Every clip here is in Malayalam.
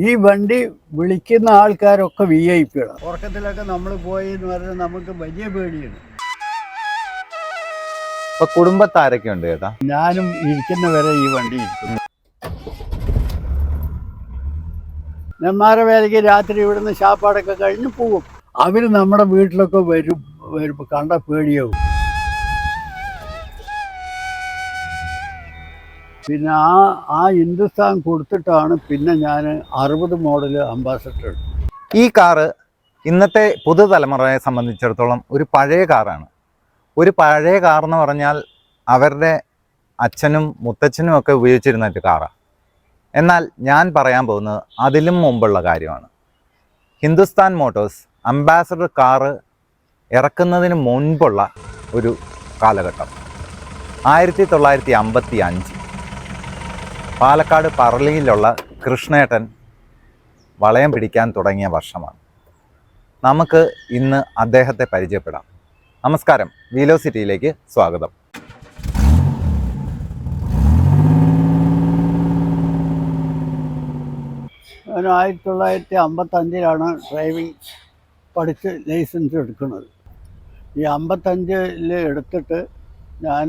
ഈ വണ്ടി വിളിക്കുന്ന ആൾക്കാരൊക്കെ VIP കളാണ്. ഉറക്കത്തിലൊക്കെ നമ്മൾ പോയി എന്ന് പറഞ്ഞാൽ നമുക്ക് വലിയ പേടിയാണ്. കുടുംബത്താരൊക്കെ ഉണ്ട് ചേട്ടാ? ഞാനും ഇരിക്കുന്ന വരെ ഈ വണ്ടി ഇരിക്കും. നെന്മാറ വേലയ്ക്ക് രാത്രി ഇവിടുന്ന് ശാപ്പാടൊക്കെ കഴിഞ്ഞ് പോകും. അവർ നമ്മുടെ വീട്ടിലൊക്കെ വരുമ്പോൾ കണ്ട പേടിയാവും. പിന്നെ ആ ഹിന്ദുസ്ഥാൻ കൊടുത്തിട്ടാണ് പിന്നെ ഞാൻ 60 മോഡൽ അംബാസഡർ എടുത്തത്. ഈ കാറ് ഇന്നത്തെ പുതുതലമുറയെ സംബന്ധിച്ചിടത്തോളം ഒരു പഴയ കാറാണ്. ഒരു പഴയ കാർ എന്ന് പറഞ്ഞാൽ അവരുടെ അച്ഛനും മുത്തച്ഛനും ഒക്കെ ഉപയോഗിച്ചിരുന്ന ഒരു കാറാണ്. എന്നാൽ ഞാൻ പറയാൻ പോകുന്നത് അതിലും മുമ്പുള്ള കാര്യമാണ്. ഹിന്ദുസ്ഥാൻ മോട്ടോഴ്സ് അംബാസഡർ കാറ് ഇറക്കുന്നതിന് മുൻപുള്ള ഒരു കാലഘട്ടം 1955 പാലക്കാട് പറളിയിലുള്ള കൃഷ്ണേട്ടൻ വളയം പിടിക്കാൻ തുടങ്ങിയ വർഷമാണ്. നമുക്ക് ഇന്ന് അദ്ദേഹത്തെ പരിചയപ്പെടാം. നമസ്കാരം, വീലോസിറ്റിയിലേക്ക് സ്വാഗതം. ഞാൻ 1955 ഡ്രൈവിംഗ് പഠിച്ച് ലൈസൻസ് എടുക്കുന്നത്. ഈ 55 എടുത്തിട്ട് ഞാൻ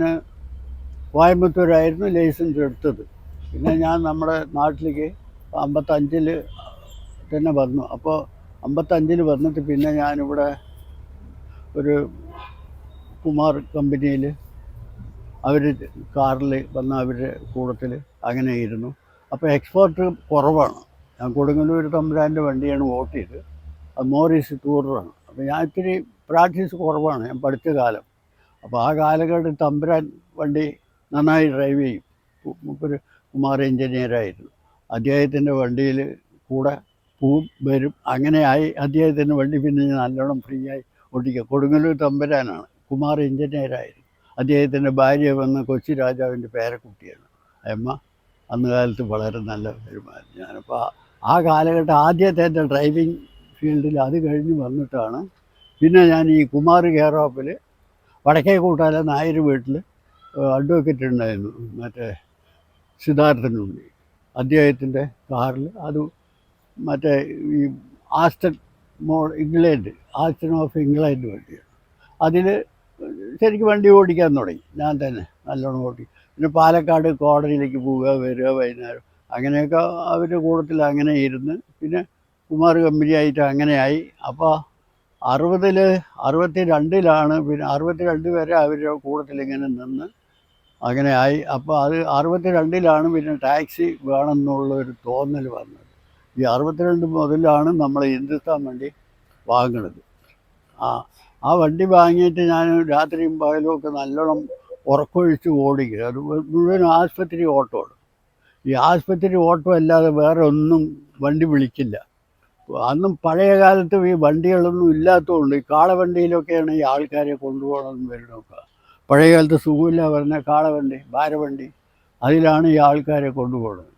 കോയമ്പത്തൂരായിരുന്നു ലൈസൻസ് എടുത്തത്. പിന്നെ ഞാൻ നമ്മുടെ നാട്ടിലേക്ക് 55 തന്നെ വന്നു. അപ്പോൾ 55 വന്നിട്ട് പിന്നെ ഞാനിവിടെ ഒരു കുമാർ കമ്പനിയിൽ അവർ കാറിൽ വന്ന അവരുടെ കൂട്ടത്തിൽ അങ്ങനെ ഇരുന്നു. അപ്പോൾ എക്സ്പോർട്ട് കുറവാണ്. ഞാൻ കൊടുങ്ങല്ലൂർ തമ്പുരാൻ്റെ വണ്ടിയാണ് ഓട്ടിയത്. അത് മോറിസ് ടൂറാണ്. അപ്പോൾ ഞാൻ ഇത്തിരി പ്രാക്ടീസ് കുറവാണ് ഞാൻ പഠിച്ച കാലം. അപ്പോൾ ആ കാലഘട്ടത്തിൽ തമ്പുരാൻ വണ്ടി നന്നായി ഡ്രൈവ് ചെയ്യും. ഒരു കുമാർ എഞ്ചിനീയറായിരുന്നു. അദ്ദേഹത്തിൻ്റെ വണ്ടിയിൽ കൂടെ പോവും വരും. അങ്ങനെയായി അദ്ദേഹത്തിൻ്റെ വണ്ടി പിന്നെ നല്ലോണം ഫ്രീ ആയി ഓടിക്കുക. കൊടുങ്ങല്ലൂർ തമ്പുരാനാണ്, കുമാർ എഞ്ചിനീയറായിരുന്നു. അദ്ദേഹത്തിൻ്റെ ഭാര്യ വന്ന് കൊച്ചി രാജാവിൻ്റെ പേരക്കുട്ടിയാണ് അമ്മ. അന്ന് കാലത്ത് വളരെ നല്ല പെരുമാറും. ഞാനപ്പോൾ ആ കാലഘട്ടം ആദ്യത്തെ എൻ്റെ ഡ്രൈവിംഗ് ഫീൽഡിൽ അത് കഴിഞ്ഞ് വന്നിട്ടാണ് പിന്നെ ഞാൻ ഈ കുമാർ കെയർ ഓഫിൽ വടക്കേ കൂട്ടാല നായർ വീട്ടിൽ അഡ്വക്കേറ്റ് ഉണ്ടായിരുന്നു, മറ്റേ സിദ്ധാർത്ഥനുണ്ട്. അദ്ദേഹത്തിൻ്റെ കാറിൽ അത് മറ്റേ ഈ ആസ്റ്റൺ ആസ്റ്റൺ ഓഫ് ഇംഗ്ലണ്ട് വണ്ടിയാണ്. അതിൽ ശരിക്കും വണ്ടി ഓടിക്കാൻ തുടങ്ങി ഞാൻ തന്നെ, നല്ലോണം ഓടി. പിന്നെ പാലക്കാട് കോടതിയിലേക്ക് പോവുക വരിക വൈകുന്നേരം, അങ്ങനെയൊക്കെ അവരുടെ കൂട്ടത്തിൽ അങ്ങനെ ഇരുന്ന് പിന്നെ കുമാർ കമ്പനിയായിട്ട് അങ്ങനെയായി. അപ്പോൾ 62 പിന്നെ 62 വരെ അവരുടെ കൂട്ടത്തിൽ ഇങ്ങനെ നിന്ന് അങ്ങനെ ആയി. അപ്പോൾ അത് 62 പിന്നെ ടാക്സി വേണമെന്നുള്ളൊരു തോന്നൽ വന്നത്. ഈ 62 മുതലാണ് നമ്മൾ ഹിന്ദുസ്ഥാൻ വണ്ടി വാങ്ങുന്നത്. ആ വണ്ടി വാങ്ങിയിട്ട് ഞാൻ രാത്രിയും പകലും ഒക്കെ നല്ലോണം ഉറക്കൊഴിച്ച് ഓടിക്കുക. അത് മുഴുവൻ ആശുപത്രി ഓട്ടമാണ്. ഈ ആശുപത്രി ഓട്ടം അല്ലാതെ വേറെ ഒന്നും വണ്ടി വിളിക്കില്ല. അന്നും പഴയ കാലത്ത് ഈ വണ്ടികളൊന്നും ഇല്ലാത്തതുകൊണ്ട് ഈ കാളവണ്ടിയിലൊക്കെയാണ് ഈ ആൾക്കാരെ കൊണ്ടുപോകണമെന്ന് വരുന്നൊക്കെ. പഴയ കാലത്ത് സുഖമില്ല പറഞ്ഞ കാളവണ്ടി, ഭാരവണ്ടി, അതിലാണ് ഈ ആൾക്കാരെ കൊണ്ടുപോകുന്നത്.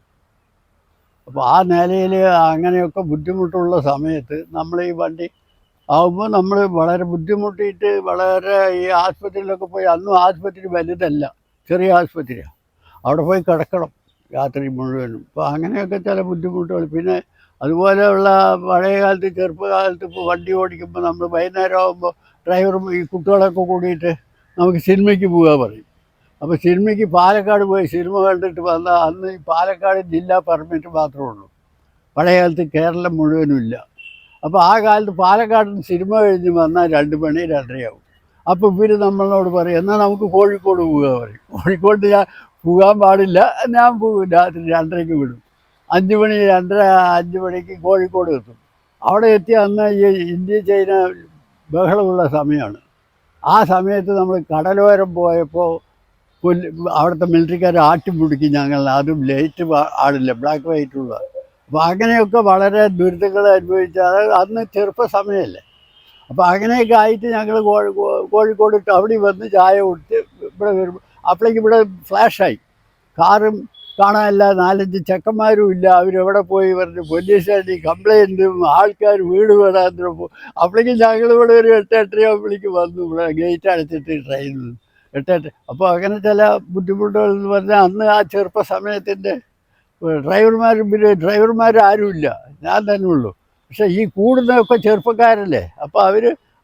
അപ്പോൾ ആ നിലയിൽ അങ്ങനെയൊക്കെ ബുദ്ധിമുട്ടുള്ള സമയത്ത് നമ്മൾ ഈ വണ്ടി ആകുമ്പോൾ നമ്മൾ വളരെ ബുദ്ധിമുട്ടിയിട്ട് വളരെ ഈ ആശുപത്രിയിലൊക്കെ പോയി, അന്നും ആശുപത്രി വലുതല്ല, ചെറിയ ആശുപത്രിയാണ്, അവിടെ പോയി കിടക്കണം രാത്രി മുഴുവനും. അപ്പോൾ അങ്ങനെയൊക്കെ ചില ബുദ്ധിമുട്ടുകൾ. പിന്നെ അതുപോലെയുള്ള പഴയ കാലത്ത് ചെറുപ്പകാലത്ത് ഇപ്പോൾ വണ്ടി ഓടിക്കുമ്പോൾ നമ്മൾ വൈകുന്നേരം ആകുമ്പോൾ ഡ്രൈവറും ഈ കുട്ടികളൊക്കെ കൂടിയിട്ട് നമുക്ക് സിനിമയ്ക്ക് പോകാൻ പറയും. അപ്പോൾ സിനിമയ്ക്ക് പാലക്കാട് പോയി സിനിമ കണ്ടിട്ട് വന്നാൽ അന്ന് ഈ പാലക്കാട് ജില്ലാ പെർമിറ്റ് മാത്രമേ ഉള്ളൂ. പഴയ കാലത്ത് കേരളം മുഴുവനും ഇല്ല. അപ്പോൾ ആ കാലത്ത് പാലക്കാട് നിന്ന് സിനിമ കഴിഞ്ഞ് വന്നാൽ 2 മണി 2:30 അപ്പോൾ ഇവർ നമ്മളോട് പറയും എന്നാൽ നമുക്ക് കോഴിക്കോട് പോകാൻ പറയും. കോഴിക്കോട് ഞാൻ പോകാൻ പാടില്ല, ഞാൻ പോകും. രാത്രി 2:30 വിടും. 5 മണി 2:30 5 മണിക്ക് കോഴിക്കോട് എത്തും. അവിടെ എത്തി അന്ന് ഈ ഇന്ത്യ ചൈന ബഹളമുള്ള സമയമാണ്. ആ സമയത്ത് നമ്മൾ കടലോരം പോയപ്പോൾ അവിടുത്തെ മിലിറ്ററിക്കാർ ആട്ടിമുടുക്കി ഞങ്ങൾ. അതും ലൈറ്റ് ആടില്ല, ബ്ലാക്ക് വൈറ്റുള്ള. അപ്പോൾ അങ്ങനെയൊക്കെ വളരെ ദുരിതങ്ങൾ അനുഭവിച്ച അന്ന് ചെറുപ്പ സമയമല്ലേ. അപ്പോൾ അങ്ങനെയൊക്കെ ആയിട്ട് ഞങ്ങൾ കോഴിക്കോട് അവിടെ വന്ന് ചായ കുടിച്ച് ഇവിടെ വരുമ്പോൾ അപ്പോഴേക്ക് ഇവിടെ ഫ്ലാഷായി. കാറും കാണാനില്ല, 4-5 ചെക്കന്മാരും ഇല്ല. അവരെവിടെ പോയി പറഞ്ഞ് പോലീസ് സ്റ്റേഷനിൽ കംപ്ലയിൻറ്റും ആൾക്കാർ വീട് വേടാൻ. അപ്പോഴേക്കും ഞങ്ങളിവിടെ ഒരു 8-8:30 ആകുമ്പോഴേക്ക് വന്നു. ഇവിടെ ഗേറ്റ് അടച്ചിട്ട് ട്രെയിനിൽ 8-8. അപ്പോൾ അങ്ങനെ ചില ബുദ്ധിമുട്ടുകൾ എന്ന് പറഞ്ഞാൽ അന്ന് ആ ചെറുപ്പ സമയത്തിൻ്റെ പിന്നെ ഡ്രൈവർമാർ ആരുമില്ല, ഞാൻ തന്നെ ഉള്ളൂ. പക്ഷേ ഈ കൂടുന്നതൊക്കെ ചെറുപ്പക്കാരല്ലേ, അപ്പോൾ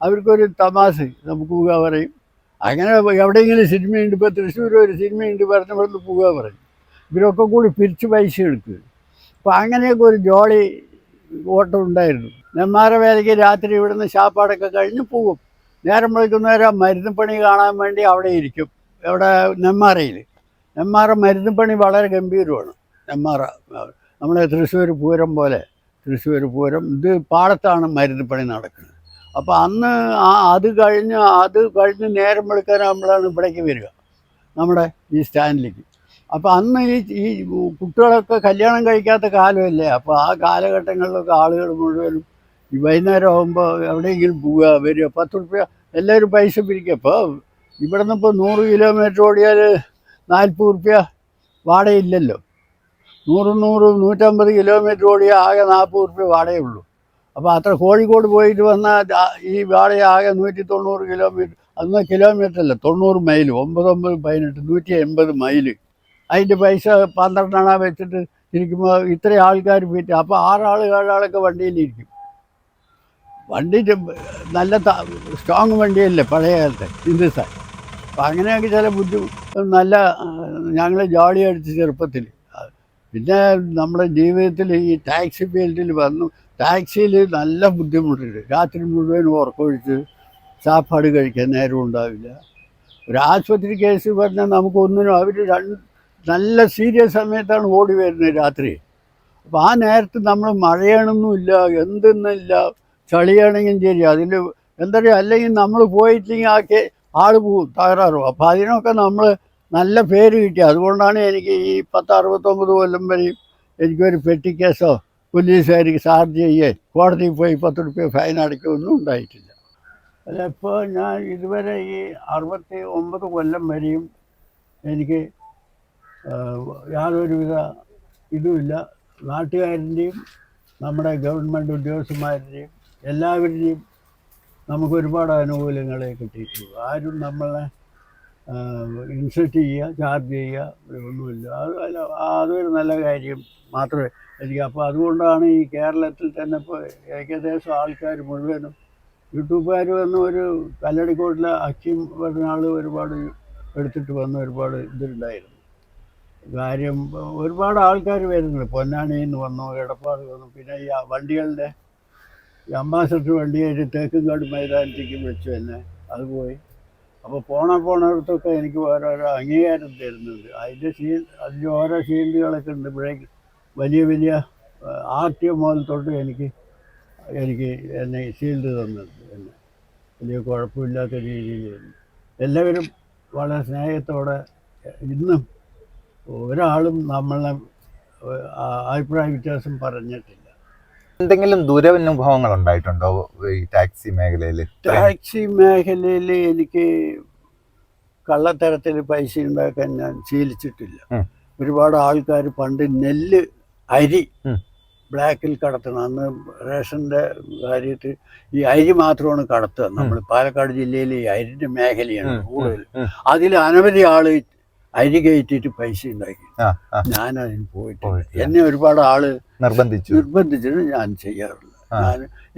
അവർക്കൊരു തമാശ, നമുക്ക് പോവുക പറയും. അങ്ങനെ എവിടെയെങ്കിലും സിനിമയുണ്ട്, ഇപ്പോൾ തൃശ്ശൂർ ഒരു സിനിമയുണ്ട് പറഞ്ഞപ്പോഴൊന്ന് പോവുക പറയും. ഇവരൊക്കെ കൂടി പിരിച്ച് പൈസ എടുക്കുക. അപ്പോൾ അങ്ങനെയൊക്കെ ഒരു ജോളി ഓട്ടം ഉണ്ടായിരുന്നു. നെന്മാറ വേലയ്ക്ക് രാത്രി ഇവിടുന്ന് ശാപ്പാടൊക്കെ കഴിഞ്ഞ് പോകും. നേരം വെളുക്കുന്നേരം മരുന്ന് പണി കാണാൻ വേണ്ടി അവിടെ ഇരിക്കും. എവിടെ? നെന്മാറ മരുന്ന് പണി വളരെ ഗംഭീരമാണ്. നെന്മാറ നമ്മുടെ തൃശ്ശൂർ പൂരം പോലെ, തൃശ്ശൂർ പൂരം ഇത് പാടത്താണ് മരുന്ന് പണി നടക്കുന്നത്. അപ്പോൾ അന്ന് അത് കഴിഞ്ഞ് നേരം വെളുക്കാനാകുമ്പോഴാണ് ഇവിടേക്ക് വരിക, നമ്മുടെ ഈ സ്റ്റാൻഡിലേക്ക്. അപ്പോൾ അന്ന് ഈ കുട്ടികളൊക്കെ കല്യാണം കഴിക്കാത്ത കാലമല്ലേ. അപ്പോൾ ആ കാലഘട്ടങ്ങളിലൊക്കെ ആളുകൾ മുഴുവനും ഈ വൈകുന്നേരം ആകുമ്പോൾ എവിടെയെങ്കിലും പോവുക, വരിക, 10 റുപ്യ എല്ലാവരും പൈസ പിരിക്കുക. അപ്പോൾ ഇവിടെ നിന്ന് ഇപ്പോൾ 100 കിലോമീറ്റർ ഓടിയാൽ 40 റുപ്യ വാടകയില്ലല്ലോ. 150 കിലോമീറ്റർ ഓടിയാൽ ആകെ 40 റുപ്യ വാടകയുള്ളൂ. അപ്പോൾ അത്ര കോഴിക്കോട് പോയിട്ട് വന്നാൽ ഈ വാടക ആകെ 190 കിലോമീറ്റർ. അന്ന് കിലോമീറ്റർ അല്ല, 90 മൈൽ, 9 18 180 മൈൽ. അതിൻ്റെ പൈസ 12 അണ വെച്ചിട്ട് ഇരിക്കുമ്പോൾ ഇത്രയും ആൾക്കാർ പോയിട്ട്, അപ്പോൾ 6 ആൾ 7 ആളൊക്കെ വണ്ടിയിലിരിക്കും. വണ്ടി നല്ല സ്ട്രോങ് വണ്ടിയല്ലേ പഴയ കാലത്തെ ഹിന്ദുസ്ഥാൻ. അപ്പം അങ്ങനെയൊക്കെ ചില നല്ല ഞങ്ങൾ ജോളി അടിച്ച് ചെറുപ്പത്തിൽ. പിന്നെ നമ്മുടെ ജീവിതത്തിൽ ഈ ടാക്സി ഫീൽഡിൽ വന്നു. ടാക്സിയിൽ നല്ല ബുദ്ധിമുട്ടുണ്ട്. രാത്രി മുഴുവൻ ഉറക്കമൊഴിച്ച് സാപ്പാട് കഴിക്കാൻ നേരം ഉണ്ടാവില്ല. ഒരു ആശുപത്രി കേസ് പറഞ്ഞാൽ നമുക്കൊന്നിനും അവർ നല്ല സീരിയസ് സമയത്താണ് ഓടി വരുന്നത് രാത്രി. അപ്പോൾ ആ നേരത്ത് നമ്മൾ മഴയാണെന്നുമില്ല, എന്തെന്നില്ല, ചളിയാണെങ്കിലും ശരി, അതിൽ എന്താ പറയുക, അല്ലെങ്കിൽ നമ്മൾ പോയിട്ടില്ലെങ്കിൽ ആൾ പോവും, തകരാറും. അപ്പോൾ അതിനൊക്കെ നമ്മൾ നല്ല പേര് കിട്ടി. അതുകൊണ്ടാണ് എനിക്ക് ഈ 10-69 കൊല്ലം വരെയും എനിക്കൊരു പെട്ടി കേസോ പോലീസുകാർക്ക് ചാർജ് ചെയ്യേ കോടതിയിൽ പോയി 10 റുപ്യ ഫൈൻ അടയ്ക്കുകയൊന്നും ഉണ്ടായിട്ടില്ല. അല്ല, ഇപ്പോൾ ഞാൻ ഇതുവരെ ഈ 69 കൊല്ലം വരെയും എനിക്ക് യാതൊരുവിധ ഇതുമില്ല. നാട്ടുകാരൻ്റെയും നമ്മുടെ ഗവൺമെൻറ് ഉദ്യോഗസ്ഥന്മാരുടെയും എല്ലാവരുടെയും നമുക്ക് ഒരുപാട് അനുകൂല്യങ്ങളെ കിട്ടിയിട്ടുള്ളൂ. ആരും നമ്മളെ ഇൻസൾട്ട് ചെയ്യുക, ചാർജ് ചെയ്യുക ഒന്നുമില്ല. അതൊരു നല്ല കാര്യം മാത്രമേ എനിക്ക്. അപ്പോൾ അതുകൊണ്ടാണ് ഈ കേരളത്തിൽ തന്നെ ഇപ്പോൾ ഏകദേശം ആൾക്കാർ മുഴുവനും യൂട്യൂബുകാർ വന്ന് ഒരു കല്ലടിക്കോട്ടിലെ അക്കിം പറഞ്ഞ ആൾ ഒരുപാട് എടുത്തിട്ട് വന്ന് ഒരുപാട് ഇതുണ്ടായിരുന്നു കാര്യം. ഒരുപാട് ആൾക്കാർ വരുന്നുണ്ട്. പൊന്നാനിയിൽ നിന്ന് വന്നു, എടപ്പാട് വന്നു. പിന്നെ ഈ വണ്ടികളുടെ ഈ അംബാസഡർ വണ്ടിയായിട്ട് തേക്കുംകാട് മൈതാനത്തേക്ക് വിളിച്ചു തന്നെ, അത് പോയി. അപ്പോൾ പോണയിടത്തൊക്കെ എനിക്ക് ഓരോരോ അംഗീകാരം തരുന്നുണ്ട്. അതിൻ്റെ ഓരോ ഷീൽഡുകളൊക്കെ ഉണ്ട്. ബ്രേക്ക് വലിയ RTO മുതൽ തൊട്ട് എനിക്ക് എന്നെ ഷീൽഡ് തന്നത് എന്നെ വലിയ കുഴപ്പമില്ലാത്ത രീതിയിൽ. എല്ലാവരും വളരെ സ്നേഹത്തോടെ, ഇന്നും ഒരാളും നമ്മളെ അഭിപ്രായ വ്യത്യാസം പറഞ്ഞിട്ടില്ല. എന്തെങ്കിലും ദുരനുഭവങ്ങൾ ഉണ്ടായിട്ടുണ്ടോ ഈ ടാക്സി മേഖലയിൽ? ടാക്സി മേഖലയിൽ എനിക്ക് കള്ളത്തരത്തിൽ പൈസ ഉണ്ടാക്കാൻ ഞാൻ ശീലിച്ചിട്ടില്ല. ഒരുപാട് ആൾക്കാർ പണ്ട് നെല്ല്, അരി ബ്ലാക്കിൽ കടത്തണം. അന്ന് റേഷൻ്റെ കാര്യത്തിൽ ഈ അരി മാത്രമാണ് കടത്തുക. നമ്മൾ പാലക്കാട് ജില്ലയിൽ ഈ അരിൻ്റെ മേഖലയാണ് കൂടുതൽ. അതിൽ അനവധി ആൾ അരി കയറ്റിയിട്ട് പൈസ ഉണ്ടാക്കി. ഞാനതിന് പോയിട്ടില്ല. എന്നെ ഒരുപാട് ആള് നിർബന്ധിച്ചിട്ട് ഞാൻ ചെയ്യാറില്ല.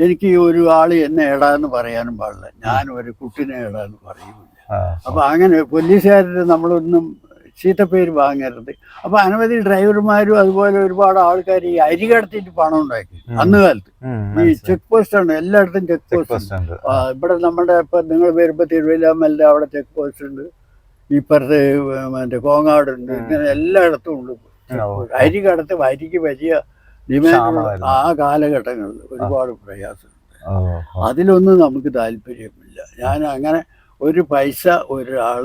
എനിക്ക് ഒരു ആൾ എന്നെ ഇടാന്ന് പറയാനും പാടില്ല, ഞാൻ ഒരു കുട്ടിനെ ഇടാന്ന് പറയുമില്ല. അപ്പം അങ്ങനെ പോലീസുകാരുടെ നമ്മളൊന്നും ചീത്തപ്പേര് വാങ്ങരുത്. അപ്പം അനവധി ഡ്രൈവർമാരും അതുപോലെ ഒരുപാട് ആൾക്കാർ ഈ അരി കടത്തിയിട്ട് പണം ഉണ്ടാക്കി അന്ന് കാലത്ത്. ഈ ചെക്ക് പോസ്റ്റാണ്, എല്ലായിടത്തും ചെക്ക് പോസ്റ്റ് ഉണ്ട്. ഇവിടെ നമ്മുടെ ഇപ്പം നിങ്ങൾ വരുമ്പോൾ തിരുവല്ലാമലിൻ്റെ അവിടെ ചെക്ക് പോസ്റ്റ് ഉണ്ട്, ഇപ്പുറത്ത് മറ്റേ കോങ്ങാടുണ്ട്, ഇങ്ങനെ എല്ലായിടത്തും ഉണ്ട്. അരി കടത്ത്, അരിക്ക് വലിയ ഡിമാൻഡ്. ആ കാലഘട്ടങ്ങളിൽ ഒരുപാട് പ്രയാസമുണ്ട്. അതിലൊന്നും നമുക്ക് താല്പര്യമില്ല. ഞാൻ അങ്ങനെ ഒരു പൈസ ഒരാൾ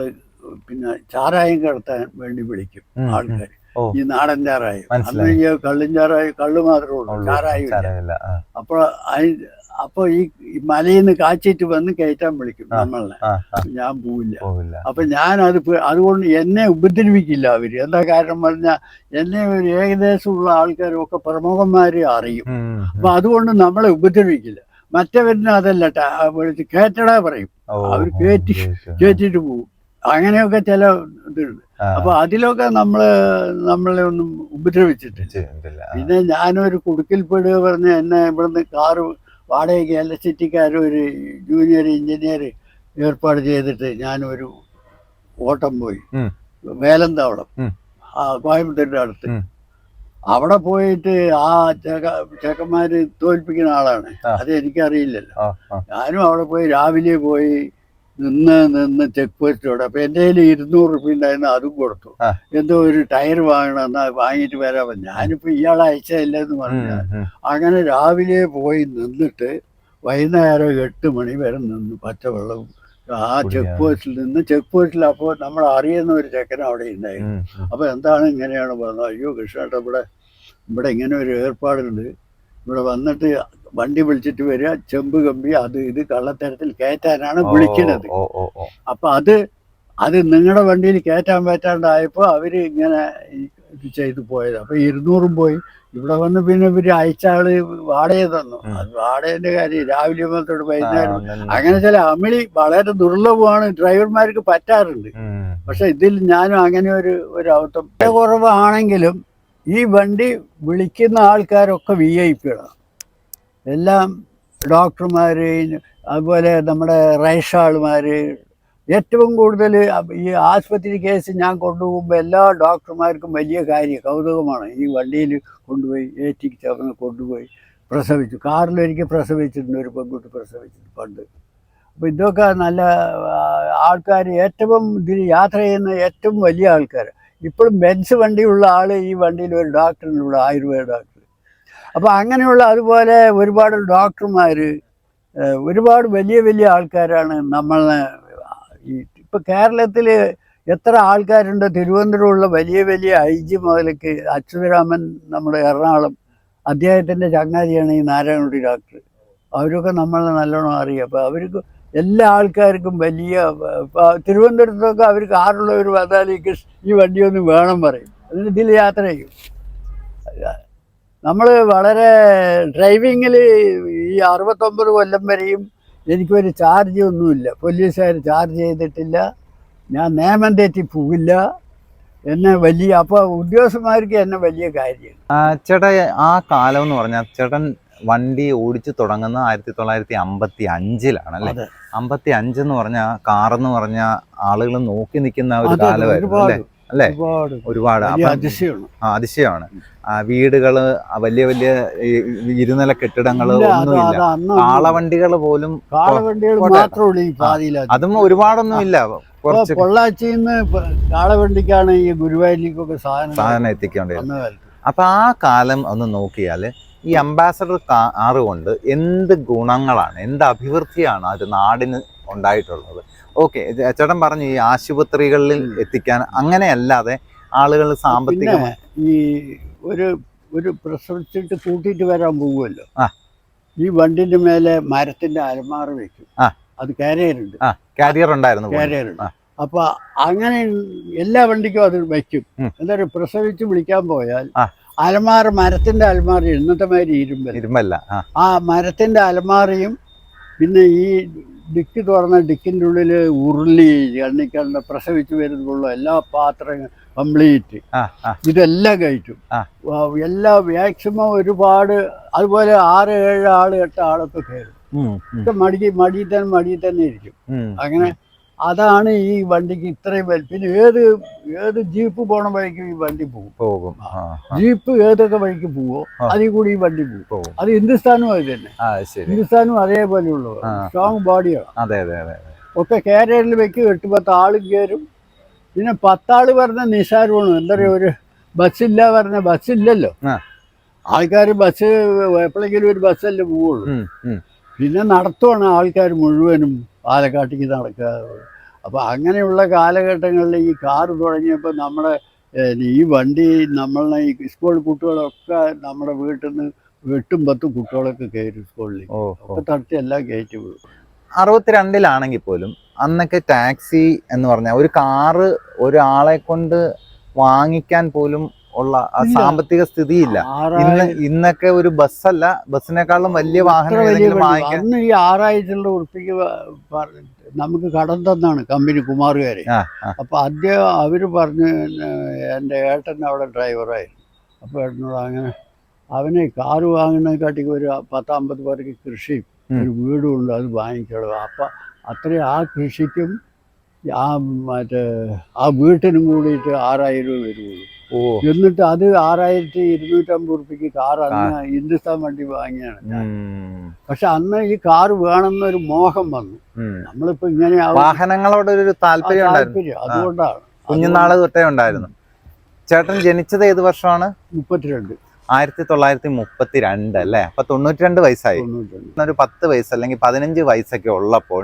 പിന്നെ ചാരായം കടത്താൻ വേണ്ടി വിളിക്കും ആൾക്കാർ, ഈ നാടൻ ചാരായം. അന്ന് ഈ കള്ളും ചാരായം, കള്ള് മാത്രമേ ഉള്ളൂ, ചാരായം ഇല്ല. അപ്പോൾ ഈ മലയിൽ നിന്ന് കാച്ചിട്ട് വന്ന് കയറ്റാൻ വിളിക്കും നമ്മളെ. ഞാൻ പോവില്ല. അപ്പൊ അതുകൊണ്ട് എന്നെ ഉപദ്രവിക്കില്ല അവര്. എന്താ കാരണം പറഞ്ഞാൽ എന്നെ ഒരു ഏകദേശമുള്ള ആൾക്കാരൊക്കെ പ്രമുഖന്മാരെ അറിയും. അപ്പൊ അതുകൊണ്ട് നമ്മളെ ഉപദ്രവിക്കില്ല. മറ്റവരിന് അതല്ല, കയറ്റടാ പറയും. അവർ കയറ്റിട്ട് പോകും. അങ്ങനെയൊക്കെ ചില ഇതുണ്ട്. അപ്പൊ അതിലൊക്കെ നമ്മളെ ഒന്നും ഉപദ്രവിച്ചിട്ടില്ല. പിന്നെ ഞാനൊരു കുടുക്കിൽപ്പെടുക പറഞ്ഞ് എന്നെ ഇവിടുന്ന് കാറ് വാടകയ്ക്ക് ഇലക്ട്രിസിറ്റിക്കാരൊരു ജൂനിയർ എഞ്ചിനീയർ ഏർപ്പാട് ചെയ്തിട്ട് ഞാനൊരു ഓട്ടം പോയി വേലന്താവളം, കോയമ്പത്തൂരിൻ്റെ അടുത്ത്. അവിടെ പോയിട്ട് ആ ചെക്കന്മാര് തോൽപ്പിക്കുന്ന ആളാണ്, അത് എനിക്കറിയില്ലല്ലോ. ഞാനും അവിടെ പോയി രാവിലെ പോയി നിന്ന് ചെക്ക് പോസ്റ്റിലൂടെ. അപ്പൊ എൻ്റെ കയ്യിൽ 200 റുപ്യ ഉണ്ടായിരുന്നു, അതും കൊടുത്തു. എന്തോ ഒരു ടയർ വാങ്ങണം, എന്നാ വാങ്ങിയിട്ട് വരാൻ. ഞാനിപ്പോ ഇയാളെ അയച്ചതല്ലെന്ന് പറഞ്ഞാൽ അങ്ങനെ രാവിലെ പോയി നിന്നിട്ട് വൈകുന്നേരം 8 മണി വരെ നിന്ന് പച്ചവെള്ളവും ആ ചെക്ക് പോസ്റ്റിൽ. അപ്പോൾ നമ്മൾ അറിയുന്ന ഒരു ചെക്കൻ അവിടെ ഉണ്ടായിരുന്നു. അപ്പൊ എന്താണ് ഇങ്ങനെയാണ് പറഞ്ഞത്. അയ്യോ കൃഷ്ണേട്ട, ഇവിടെ ഇങ്ങനെ ഒരു ഏർപ്പാടുണ്ട്, ഇവിടെ വന്നിട്ട് വണ്ടി വിളിച്ചിട്ട് വരിക, ചെമ്പ് കമ്പി അത് ഇത് കള്ളത്തരത്തിൽ കയറ്റാനാണ് വിളിക്കുന്നത്. അപ്പൊ അത് നിങ്ങളുടെ വണ്ടിയിൽ കയറ്റാൻ പറ്റാണ്ടായപ്പോ അവര് ഇങ്ങനെ ഇത് ചെയ്തു പോയത്. അപ്പൊ 200 പോയി. ഇവിടെ വന്ന് പിന്നെ ഇവര് അയച്ചാള് വാടക തന്നു. അത് വാടകന്റെ കാര്യം രാവിലെ മുതൽ വൈകുന്നേരം. അങ്ങനെ ചില അമിളി വളരെ ദുർലഭമാണ്, ഡ്രൈവർമാർക്ക് പറ്റാറുണ്ട്. പക്ഷെ ഇതിൽ ഞാനും അങ്ങനെ ഒരു അബദ്ധം. കുറവാണെങ്കിലും ഈ വണ്ടി വിളിക്കുന്ന ആൾക്കാരൊക്കെ VIP-കളാണ്. എല്ലാം ഡോക്ടർമാര്, അതുപോലെ നമ്മുടെ റൈഷാളുമാര്. ഏറ്റവും കൂടുതൽ ഈ ആശുപത്രി കേസ് ഞാൻ കൊണ്ടുപോകുമ്പോൾ എല്ലാ ഡോക്ടർമാർക്കും വലിയ കൗതുകമാണ്. ഈ വണ്ടിയിൽ കൊണ്ടുപോയി ഏറ്റിച്ചവന്ന് കൊണ്ടുപോയി പ്രസവിച്ചു. കാറിലൊരിക്കൽ പ്രസവിച്ചിട്ടുണ്ട്, ഒരു പെൺകുട്ടി പ്രസവിച്ചിട്ടുണ്ട് പണ്ട്. അപ്പോൾ ഇതൊക്കെ നല്ല ആൾക്കാർ, ഏറ്റവും ഇതിൽ യാത്ര ചെയ്യുന്ന ഏറ്റവും വലിയ ആൾക്കാർ. ഇപ്പോഴും ബെൻസ് വണ്ടിയുള്ള ആൾ ഈ വണ്ടിയിൽ ഒരു ഡോക്ടറിനുള്ള ആയുർവേദ ഡോക്ടർ. അപ്പോൾ അങ്ങനെയുള്ള അതുപോലെ ഒരുപാട് ഡോക്ടർമാർ, ഒരുപാട് വലിയ വലിയ ആൾക്കാരാണ് നമ്മളെ. ഇപ്പം കേരളത്തിൽ എത്ര ആൾക്കാരുണ്ട്. തിരുവനന്തപുരമുള്ള വലിയ വലിയ IG മുതലേക്ക് അച്യുതരാമൻ, നമ്മുടെ എറണാകുളം, അദ്ദേഹത്തിൻ്റെ ചങ്ങാതിയാണ് ഈ നാരായണകുട്ടി ഡോക്ടർ. അവരൊക്കെ നമ്മളെ നല്ലോണം അറിയാം. അപ്പോൾ അവർക്ക് എല്ലാ ആൾക്കാർക്കും വലിയ, തിരുവനന്തപുരത്തൊക്കെ അവർ കാറുള്ളവർ വന്നാൽ ഈ വണ്ടിയൊന്നും വേണം പറയും. അതിന് ഇതിൽ യാത്ര ചെയ്യും. നമ്മൾ വളരെ ഡ്രൈവിങ്ങിൽ ഈ 69 കൊല്ലം വരെയും എനിക്കൊരു ചാർജ് ഒന്നുമില്ല. പോലീസുകാർ ചാർജ് ചെയ്തിട്ടില്ല. ഞാൻ നിയമം തെറ്റി പോവില്ല. എന്നെ വലിയ, അപ്പോൾ ഉദ്യോഗസ്ഥന്മാർക്ക് എന്നെ വലിയ കാര്യമാണ്. ചേട്ടാ, ആ കാലം എന്ന് പറഞ്ഞാൽ ചേട്ടൻ വണ്ടി ഓടിച്ചു തുടങ്ങുന്നത് 1955-ലാണ് അല്ലേ? 55 എന്ന് പറഞ്ഞാൽ കാറെന്ന് പറഞ്ഞാൽ ആളുകൾ നോക്കി നിൽക്കുന്ന ഒരു കാലമായിരുന്നു അല്ലേ? ഒരുപാട് അതിശയമാണ്. വീടുകള്, വലിയ വലിയ ഇരുനില കെട്ടിടങ്ങള് ഒന്നുമില്ല. കാളവണ്ടികൾ പോലും, അതും ഒരുപാടൊന്നും ഇല്ല. പൊള്ളാച്ചിന്ന് കാളവണ്ടിക്കാണ് ഈ ഗുരുവായൂരിലേക്കൊക്കെ സാധനം എത്തിക്കേണ്ടത്. അപ്പൊ ആ കാലം ഒന്ന് നോക്കിയാല് ഈ അംബാസഡർ കാറ് കൊണ്ട് എന്ത് ഗുണങ്ങളാണ്, എന്ത് അഭിവൃദ്ധിയാണ് അത് നാടിന് ഉണ്ടായിട്ടുള്ളത്? ഓക്കെ, ചേട്ടൻ പറഞ്ഞു ഈ ആശുപത്രികളിൽ എത്തിക്കാൻ, അങ്ങനെയല്ലാതെ ആളുകൾ സാമ്പത്തികമായി ഈ ഒരു പ്രസവിച്ചിട്ട് കൂട്ടിയിട്ട് വരാൻ പോകുമല്ലോ, ഈ വണ്ടിന്റെ മേലെ മരത്തിന്റെ അലമാറ വെക്കും. അത് കാരിയർ ഉണ്ടായിരുന്നു. അപ്പൊ അങ്ങനെ എല്ലാ വണ്ടിക്കും അത് വയ്ക്കും. എന്താ പറയുക, പ്രസവിച്ച് വിളിക്കാൻ പോയാൽ അലമാറ, മരത്തിന്റെ അലമാറ, ഇന്നത്തെ മാതിരി ഇരുമ്പല്ല. ആ മരത്തിന്റെ അലമാറയും പിന്നെ ഈ ഡിക്ക് തുറന്ന ഡിക്കിൻ്റെ ഉള്ളിൽ ഉരുളി, എണ്ണിക്കണ്ട പ്രസവിച്ച് വരുന്നുള്ള എല്ലാ പാത്രങ്ങൾ കംപ്ലീറ്റ് ഇതെല്ലാം കഴിക്കും. എല്ലാ മാക്സിമം ഒരുപാട്, അതുപോലെ 6, 7 ആള് 8 ആളൊക്കെ കയറും. മടിയിൽ തന്നെ ഇരിക്കും. അങ്ങനെ അതാണ് ഈ വണ്ടിക്ക് ഇത്രയും വലുപ്പം. പിന്നെ ഏത് ജീപ്പ് പോണ വഴിക്കും ഈ വണ്ടി പോകും. ജീപ്പ് ഏതൊക്കെ വഴിക്ക് പോവോ അതിൽ കൂടി ഈ വണ്ടി പോകും. അത് ഹിന്ദുസ്ഥാനും അത് തന്നെ. ഹിന്ദുസ്ഥാനും അതേപോലെയുള്ളൂ, സ്ട്രോങ് ബോഡിയാണ്. ഒക്കെ കാരിയറിൽ വെക്കും. 8-10 ആള് കയറും. പിന്നെ 10 ആള് പറഞ്ഞ നിസാരമാണ്. എന്താ പറയുക, ഒരു ബസ്സില്ല പറഞ്ഞ ബസ്സില്ലല്ലോ. ആൾക്കാർ ബസ് എപ്പോഴെങ്കിലും ഒരു ബസ്സല്ലേ പോവുള്ളൂ. പിന്നെ നടത്തുവാണ് ആൾക്കാർ മുഴുവനും പാലക്കാട്ടേക്ക് നടക്കുക. അപ്പോൾ അങ്ങനെയുള്ള കാലഘട്ടങ്ങളിൽ ഈ കാറ് തുടങ്ങിയപ്പോൾ നമ്മുടെ ഈ വണ്ടി, നമ്മളെ ഈ സ്കൂൾ കുട്ടികളൊക്കെ നമ്മുടെ വീട്ടിൽ നിന്ന് 8-10 കുട്ടികളൊക്കെ കയറും സ്കൂളിലേക്ക്. ഒക്കെ തട്ടി എല്ലാം കയറ്റി വിടും. 62-ലാണെങ്കിൽ പോലും അന്നൊക്കെ ടാക്സി എന്ന് പറഞ്ഞാൽ ഒരു കാറ് ഒരാളെ കൊണ്ട് വാങ്ങിക്കാൻ പോലും ഉള്ള ആ ഇല്ല. സാമ്പത്തിക സ്ഥിതിയില്ല. ഇന്നൊക്കെ ഒരു ബസ്സല്ല, ബസ്സിനേക്കാളും വലിയ വാഹനം ഏതെങ്കിലും വാങ്ങിക്കാൻ. അന്ന് ഈ 6000 ഉറുപ്പിക്ക് നമുക്ക് കടം തന്നാണ് കമ്പനി കുമാറുകാരെ. അപ്പൊ അദ്ദേഹം അവര് പറഞ്ഞു, എൻ്റെ ഏട്ടൻ അവിടെ ഡ്രൈവറായിരുന്നു. അപ്പൊ ഏട്ടനോട് അങ്ങനെ അവനെ കാറ് വാങ്ങുന്നതിനെക്കാട്ടി ഒരു 10-50 പേർക്ക് കൃഷിയും ഒരു വീടും ഉണ്ട്, അത് വാങ്ങിക്കണം. അപ്പം അത്രയും ആ കൃഷിക്കും ആ മറ്റേ ആ വീട്ടിനും കൂടിയിട്ട് 6000 വരുള്ളൂ. എന്നിട്ട് അത് 6250 ഉറുപ്പിക്ക് കാർ അന്ന് ഹിന്ദുസ്ഥാൻ വണ്ടി വാങ്ങിയാണ് ഞാൻ. പക്ഷെ അന്ന് ഈ കാറ് വേണമെന്നൊരു മോഹം വന്നു. നമ്മളിപ്പോ ഇങ്ങനെ വാഹനങ്ങളോട് ഒരു താല്പര്യം അതുകൊണ്ടാണ്. കുഞ്ഞുനാള് തൊട്ടേ ഉണ്ടായിരുന്നു. ചേട്ടൻ ജനിച്ചത് ഏത് വർഷമാണ്? 32. 1932 അല്ലേ? അപ്പൊ 92 വയസ്സായി. ഒരു 10 വയസ്സ് അല്ലെങ്കിൽ 15 വയസ്സൊക്കെ ഉള്ളപ്പോൾ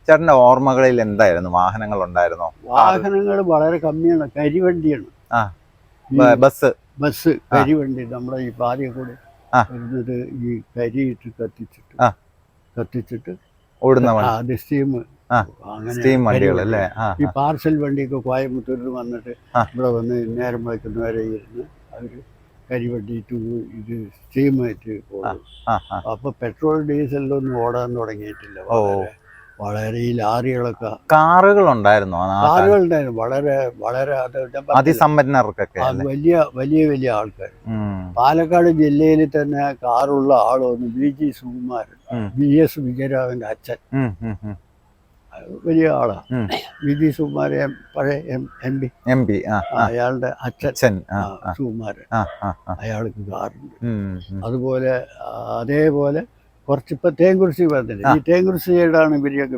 ചേട്ടന്റെ ഓർമ്മകളിൽ എന്തായിരുന്നു? വാഹനങ്ങൾ ഉണ്ടായിരുന്നോ? വാഹനങ്ങൾ വളരെ കമ്മിയാണ്. കരിവണ്ടിയാണ്. ബസ് കരിവണ്ടി. നമ്മുടെ ഈ പാതയെ കൂടെ വരുന്നത് ഈ കരിയിട്ട് കത്തിച്ചിട്ട് ഓടുന്ന അങ്ങനെ വണ്ടികൾ അല്ലേ? ഈ പാർസൽ വണ്ടിയൊക്കെ കോയമ്പത്തൂരിൽ വന്നിട്ട് ഇവിടെ വന്ന് നേരം വയ്ക്കുന്നവരെ ഇരുന്ന് അവര് കരിവണ്ടി ഇത് സ്റ്റീമായിട്ട് പോകും. അപ്പൊ പെട്രോൾ ഡീസലിലൊന്നും ഓടാൻ തുടങ്ങിയിട്ടില്ല. വളരെ ഈ ലാറികളൊക്കെ. കാറുകൾ ഉണ്ടായിരുന്നു. വളരെ വളരെ അതിസമ്പന്നർക്കൊക്കെ വലിയ വലിയ വലിയ ആൾക്കാർ. പാലക്കാട് ജില്ലയിൽ തന്നെ കാറുള്ള ആളൊന്ന് BG സുകുമാരൻ, BS വിജയരാഘവന്റെ അച്ഛൻ, വലിയ ആളാ. BG സുകുമാരൻ പഴയ MP. അയാളുടെ അച്ഛൻ സുകുമാരൻ, അയാൾക്ക് കാറുണ്ട്. അതുപോലെ അതേപോലെ കുറച്ചിപ്പോൾ തേങ്കുറിശി പറഞ്ഞില്ല. ഈ തേങ്കുറിശി സൈഡാണ് ഇവരെയൊക്കെ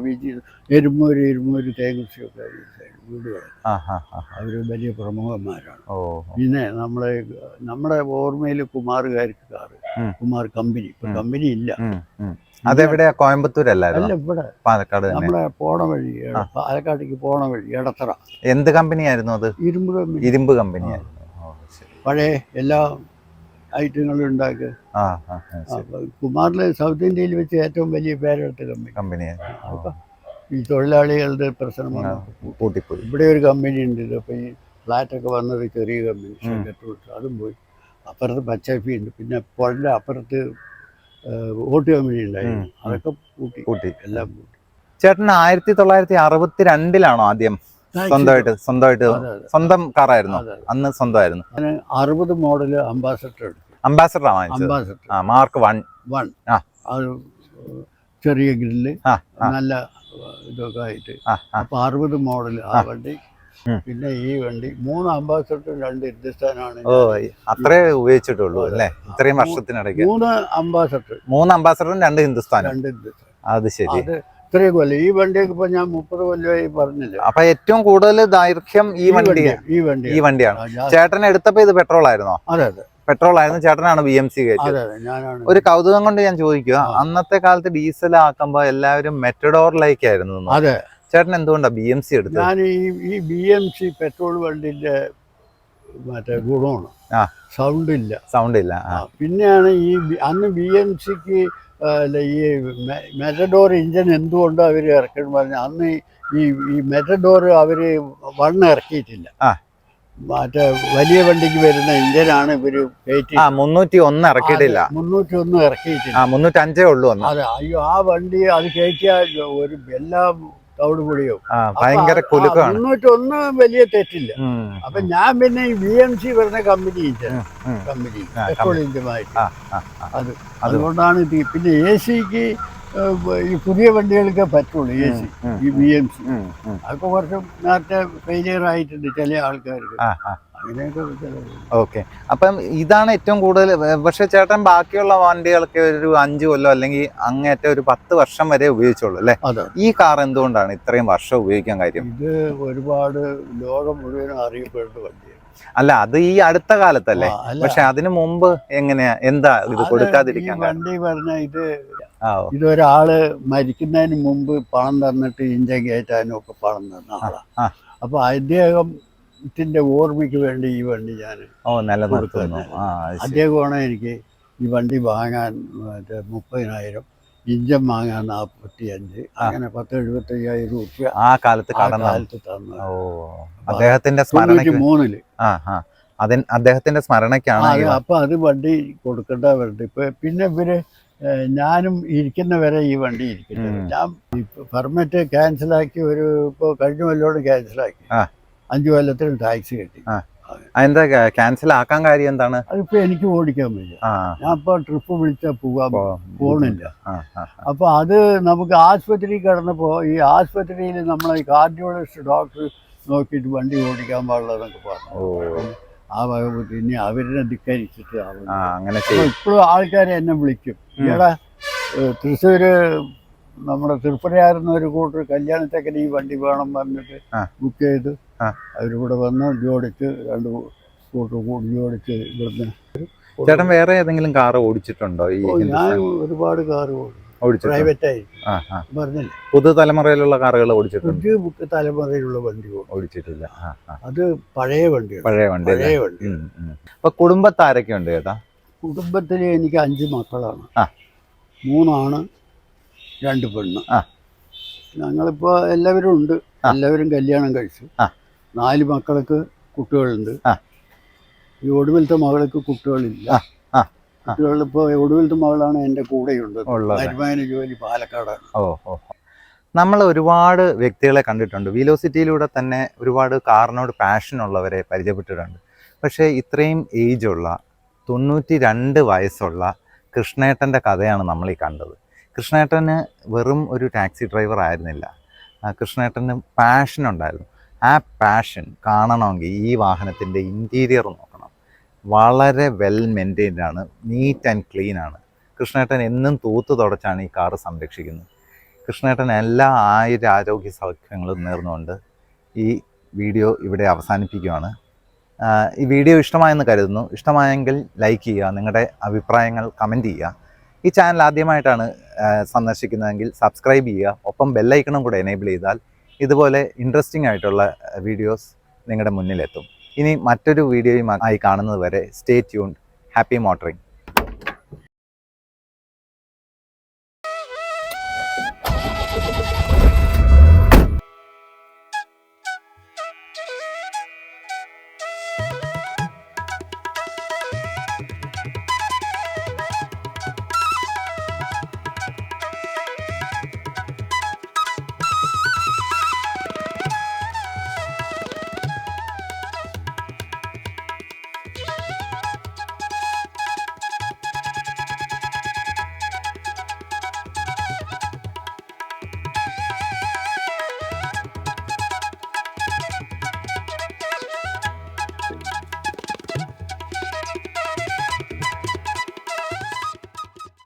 എരുമൂര് തേങ്കുറിശിയൊക്കെ വീടുകൾ. അവർ വലിയ പ്രമുഖന്മാരാണ്. പിന്നെ നമ്മുടെ ഓർമ്മയിൽ കുമാറുകാർക്ക് കാറ്, കുമാർ കമ്പനി. ഇപ്പൊ കമ്പനി ഇല്ല. അതെവിടെയാ? കോയമ്പത്തൂരല്ല, ഇവിടെ പാലക്കാട്. നമ്മുടെ പോണ വഴി, പാലക്കാട്ടേക്ക് പോണ വഴി എടത്തറ. എന്ത് കമ്പനിയായിരുന്നു അത്? ഇരുമ്പ് കമ്പനിയായിരുന്നു. പഴയ എല്ലാ ഐറ്റങ്ങളും ഉണ്ടാക്കുക. കുമാറിലെ സൗത്ത് ഇന്ത്യയിൽ വെച്ച് ഏറ്റവും വലിയ പേരെടുത്ത കമ്പനിയാണ്. അപ്പൊ ഈ തൊഴിലാളികളുടെ പ്രശ്നം പൂട്ടിപ്പോയി. ഇവിടെ ഒരു കമ്പനി ഉണ്ട്. അപ്പൊ ഈ ഫ്ലാറ്റൊക്കെ വന്നത് ചെറിയ കമ്പനി, അതും പോയി. അപ്പുറത്ത് പച്ചപ്പി ഉണ്ട്. പിന്നെ പുഴയുടെ അപ്പുറത്ത് ഓട്ട് കമ്പനി ഉണ്ടായിരുന്നു. അതൊക്കെ പൂട്ടി, എല്ലാം പൂട്ടി. ചേട്ടന് 1962 ആദ്യം സ്വന്തം കാറായിരുന്നു? അന്ന് സ്വന്തമായിരുന്നു. 60 മോഡൽ അംബാസഡർ എടുത്തു. Ambassador mark 1. അത് ചെറിയ ഗ്രില്ല്, നല്ല ഇതൊക്കെ ആയിട്ട്. അപ്പൊ 60 മോഡൽ ആ വണ്ടി. പിന്നെ ഈ വണ്ടി 3 അംബാസഡർ 2 ഹിന്ദുസ്ഥാനാണ്. അത്രേ ഉപയോഗിച്ചിട്ടുള്ളൂ അല്ലേ ഇത്രയും വർഷത്തിനിടയ്ക്ക്? 3 അംബാസഡറും 2 ഹിന്ദുസ്ഥാൻ. അത് ശരി. ഇത്രയും കൊല്ലം ഈ വണ്ടിയൊക്കെ ഇപ്പൊ ഞാൻ 30 കൊല്ലമായി പറഞ്ഞില്ല. അപ്പൊ ഏറ്റവും കൂടുതൽ ദൈർഘ്യം ഈ വണ്ടിയാണ്. ചേട്ടൻ എടുത്തപ്പോ ഇത് പെട്രോൾ ആയിരുന്നോ? അതെ, പെട്രോൾ ആയിരുന്നു. ചേട്ടനാണ് BMC കയറ്റിയത്. ഒരു കൗതുകം കൊണ്ട് ഞാൻ ചോദിക്കുക, അന്നത്തെ കാലത്ത് ഡീസൽ ആക്കുമ്പോ എല്ലാവരും മെറ്റഡോറിലേക്കായിരുന്നു. അതെ. ചേട്ടൻ എന്തുകൊണ്ടാ BMC എടുത്തത്? ഞാൻ ഈ BMC പെട്രോൾ വണ്ടിന്റെ മറ്റേ ഗുണമാണ് സൗണ്ട് ഇല്ല. പിന്നെയാണ് ഈ അന്ന് BMCക്ക് ഈ മെറ്റഡോർ ഇഞ്ചൻ എന്തുകൊണ്ട് അവർ ഇറക്കണം പറഞ്ഞു. അന്ന് ഈ മെറ്റഡോർ അവർ ഇറക്കിയിട്ടില്ല. മറ്റേ വലിയ വണ്ടിക്ക് വരുന്ന ഇഞ്ചനാണ് ഇവര് 301 ഇറക്കിയിട്ടില്ല. 301 ഇറക്കിയിട്ടില്ല. 305 ഉള്ളൂ. അതെ. അയ്യോ, ആ വണ്ടി അത് കയറ്റിയാൽ ഒരു എല്ലാം തവിട് പൊടിയോ. ഭയങ്കര 301 വലിയ തെറ്റില്ല. അപ്പൊ ഞാൻ പിന്നെ ഈ BMC വരുന്ന കമ്പനി പെട്രോൾ ഇഞ്ചനുമായിട്ട് അതുകൊണ്ടാണ് ഇത്. പിന്നെ AC-ക്ക് ഈ പുതിയ വണ്ടികൾക്ക് പറ്റുള്ളൂ AC, ഈ BMC. അതൊക്കെ കുറച്ച് നേരത്തെ ഫെയിലിയർ ആയിട്ടുണ്ട് ചില ആൾക്കാർക്ക്. ഓക്കെ. അപ്പം ഇതാണ് ഏറ്റവും കൂടുതൽ. പക്ഷെ ചേട്ടൻ ബാക്കിയുള്ള വണ്ടികളൊക്കെ ഒരു 5 കൊല്ലം അല്ലെങ്കിൽ അങ്ങേറ്റം ഒരു 10 വർഷം വരെ ഉപയോഗിച്ചോളൂ അല്ലേ? ഈ കാർ എന്തുകൊണ്ടാണ് ഇത്രയും വർഷം ഉപയോഗിക്കാൻ കാര്യം? ഇത് ഒരുപാട് ലോകം മുഴുവനും അറിയപ്പെടുന്ന വണ്ടിയാണ്. അല്ല, അത് ഈ അടുത്ത കാലത്തല്ലേ? പക്ഷെ അതിനു മുമ്പ് എങ്ങനെയാ, എന്താ ഇത് കൊടുക്കാതിരിക്കാൻ? വണ്ടി പറഞ്ഞ ഇതൊരാള് മരിക്കുന്നതിന് മുമ്പ് പണം തന്നിട്ട് ഇഞ്ചൻ കയറ്റാനും ഒക്കെ പണം തന്ന ആളാ. അപ്പൊ അദ്ദേഹത്തിന്റെ ഓർമ്മയ്ക്ക് വേണ്ടി ഈ വണ്ടി ഞാൻ നിലനിർത്തുന്നു. അദ്ദേഹമാണ് എനിക്ക് ഈ വണ്ടി വാങ്ങാൻ 30,000, ഇഞ്ചൻ വാങ്ങാൻ 45, അങ്ങനെ 10,000-75,000 രൂപ ആ കാലത്ത് തന്നത്. അദ്ദേഹത്തിന്റെ 93-ല്. അദ്ദേഹത്തിന്റെ സ്മരണയ്ക്കാണ് ഈ അപ്പൊ അത് വണ്ടി കൊടുക്കേണ്ട വണ്ടി ഇപ്പൊ പിന്നെ ഇവര് ഞാനും ഇരിക്കുന്ന വരെ ഈ വണ്ടി ഇരിക്കുന്നത്. ഞാൻ പെർമിറ്റ് ക്യാൻസലാക്കി ഇപ്പോൾ കഴിഞ്ഞ കൊല്ലോട് ക്യാൻസലാക്കി. 5 കൊല്ലത്തിന് ടാക്സി കിട്ടി. എന്താ ക്യാൻസൽ ആക്കാൻ കാര്യം എന്താണ്? അതിപ്പോ എനിക്ക് ഓടിക്കാൻ വയ്യ. ഞാൻ ഇപ്പൊ ട്രിപ്പ് വിളിച്ചാൽ പോണില്ല. അപ്പൊ അത് നമുക്ക് ആശുപത്രി കിടന്നപ്പോ ഈ ആശുപത്രിയിൽ നമ്മളെ കാർഡിയോളജിസ്റ്റ് ഡോക്ടർ നോക്കിയിട്ട് വണ്ടി ഓടിക്കാൻ പാടില്ലെന്നൊക്കെ പറഞ്ഞു. ആ വകുപ്പ് ഇനി അവരെ ധിക്കരിച്ചിട്ട് അങ്ങനെ ഇപ്പോഴും ആൾക്കാരെ എന്നെ വിളിക്കും. ഇവിടെ തൃശ്ശൂര് നമ്മുടെ തൃപ്പരയായിരുന്ന ഒരു കൂട്ടർ കല്യാണത്തേക്കിന് ഈ വണ്ടി വേണം പറഞ്ഞിട്ട് ബുക്ക് ചെയ്ത് അവരിവിടെ വന്ന് ജോഡിച്ച് 2 കൂട്ടർ കൂടി ജോഡിച്ച് ഇവിടുന്ന്. ചേട്ടൻ വേറെ ഏതെങ്കിലും കാർ ഓടിച്ചിട്ടുണ്ടോ? ഞാൻ ഒരുപാട് കാർ ഓടിച്ചു, പ്രൈവറ്റായി പറഞ്ഞില്ലേ. പുതുതലമുറയിലുള്ള കാറുകൾ ഓടിച്ചിട്ടുണ്ട്? പുതിയ തലമുറയിലുള്ള വണ്ടി ഓടിച്ചിട്ടില്ല. അത് പഴയ വണ്ടി. അപ്പൊ കുടുംബത്ത് ആരൊക്കെ ഉണ്ട് ചേട്ടാ? കുടുംബത്തിൽ എനിക്ക് 5 മക്കളാണ്. 3 ആണ്, 2 പെണ്ണ്. ഞങ്ങളിപ്പോ എല്ലാവരും ഉണ്ട്. എല്ലാവരും കല്യാണം കഴിച്ചു. 4 മക്കൾക്ക് കുട്ടികളുണ്ട്. ഈ ഒടുവിലത്തെ മകൾക്ക് കുട്ടികളില്ല. കുട്ടികളിപ്പോ ഒടുവിലത്തെ മകളാണ് എൻ്റെ കൂടെയുള്ളത്. വരുമാന ജോലി പാലക്കാടാണ്. നമ്മൾ ഒരുപാട് വ്യക്തികളെ കണ്ടിട്ടുണ്ട്. വെലോസിറ്റിയിലൂടെ തന്നെ ഒരുപാട് കാറിനോട് പാഷൻ ഉള്ളവരെ പരിചയപ്പെട്ടിട്ടുണ്ട്. പക്ഷേ ഇത്രയും ഏജുള്ള 92 വയസ്സുള്ള കൃഷ്ണേട്ടൻ്റെ കഥയാണ് നമ്മൾ ഈ കണ്ടത്. കൃഷ്ണേട്ടന് വെറും ഒരു ടാക്സി ഡ്രൈവർ ആയിരുന്നില്ല. കൃഷ്ണേട്ടന് പാഷൻ ഉണ്ടായിരുന്നു. ആ പാഷൻ കാണണമെങ്കിൽ ഈ വാഹനത്തിൻ്റെ ഇൻറ്റീരിയർ നോക്കണം. വളരെ വെൽ മെയിൻറ്റെയിൻഡ് ആണ്, നീറ്റ് ആൻഡ് ക്ലീൻ ആണ്. കൃഷ്ണേട്ടൻ എന്നും തൂത്ത് തുടച്ചാണ് ഈ കാറ് സംരക്ഷിക്കുന്നത്. കൃഷ്ണേട്ടൻ എല്ലാ ആരോഗ്യ സൗഖ്യങ്ങളും നേർന്നുകൊണ്ട് ഈ വീഡിയോ ഇവിടെ അവസാനിപ്പിക്കുകയാണ്. ഈ വീഡിയോ ഇഷ്ടമായെന്ന് കരുതുന്നു. ഇഷ്ടമായെങ്കിൽ ലൈക്ക് ചെയ്യുക, നിങ്ങളുടെ അഭിപ്രായങ്ങൾ കമൻറ്റ് ചെയ്യുക. ഈ ചാനൽ ആദ്യമായിട്ടാണ് സന്ദർശിക്കുന്നതെങ്കിൽ സബ്സ്ക്രൈബ് ചെയ്യുക. ഒപ്പം ബെല്ലൈക്കണും കൂടെ എനേബിൾ ചെയ്താൽ ഇതുപോലെ ഇൻട്രസ്റ്റിംഗ് ആയിട്ടുള്ള വീഡിയോസ് നിങ്ങളുടെ മുന്നിലെത്തും. ഇനി മറ്റൊരു വീഡിയോയുമായി കാണുന്നത് വരെ സ്റ്റേ ട്യൂൺഡ്. Happy motoring.